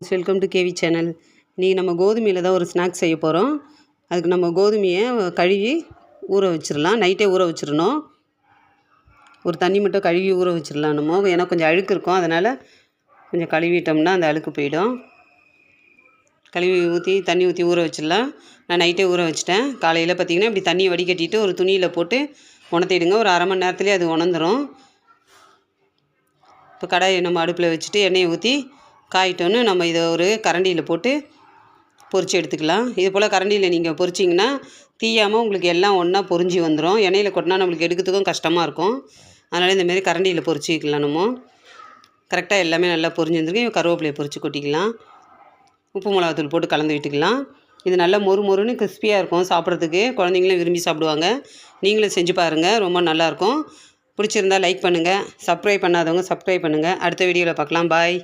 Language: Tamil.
Welcome to KV channel. இன்றைக்கி நம்ம கோதுமையில் தான் ஒரு ஸ்நாக்ஸ் செய்ய போகிறோம். அதுக்கு நம்ம கோதுமையை கழுவி ஊற வச்சிடலாம். நைட்டே ஊற வச்சிடணும். ஒரு தண்ணி மட்டும் கழுவி ஊற வச்சிடலாம். நம்ம ஏன்னா கொஞ்சம் அழுக்கு இருக்கும், அதனால் கொஞ்சம் கழுவிட்டோம்னா அந்த அழுக்கு போயிடும். கழுவி தண்ணி ஊற்றி ஊற வச்சிடலாம். நான் நைட்டே ஊற வச்சிட்டேன். காலையில் பார்த்திங்கன்னா இப்படி தண்ணியை வடிகட்டிட்டு ஒரு துணியில் போட்டு உணர்த்திடுங்க. ஒரு அரை மணி நேரத்துலேயே அது உணர்ந்துடும். இப்போ கடாயை நம்ம அடுப்பில் வச்சுட்டு எண்ணெயை ஊற்றி காயிட்டோன்னு நம்ம இதை ஒரு கரண்டியில் போட்டு பொரித்து எடுத்துக்கலாம். இது போல் கரண்டியில் நீங்கள் பொரிச்சிங்கன்னா தீயாமல் உங்களுக்கு எல்லாம் ஒன்றா பொரிஞ்சு வந்துடும். எண்ணெயில் கொட்டினா நம்மளுக்கு எடுக்கிறதுக்கும் கஷ்டமாக இருக்கும். அதனால் இந்தமாரி கரண்டியில் பொரிச்சிக்கலாம். நம்ம கரெக்டாக எல்லாமே நல்லா பொரிஞ்சு வந்துருக்கு. கருவேப்பிலையை பொரித்து கொட்டிக்கலாம். உப்பு மிளகாத்தூள் போட்டு கலந்து விட்டுக்கலாம். இது நல்லா மொறு மொறுன்னு கிறிஸ்பியாக இருக்கும். சாப்பிட்றதுக்கு குழந்தைங்களும் விரும்பி சாப்பிடுவாங்க. நீங்களும் செஞ்சு பாருங்கள், ரொம்ப நல்லாயிருக்கும். பிடிச்சிருந்தால் லைக் பண்ணுங்கள். சப்ஸ்கிரைப் பண்ணாதவங்க சப்ஸ்கிரைப் பண்ணுங்கள். அடுத்த வீடியோவில் பார்க்கலாம். பாய்.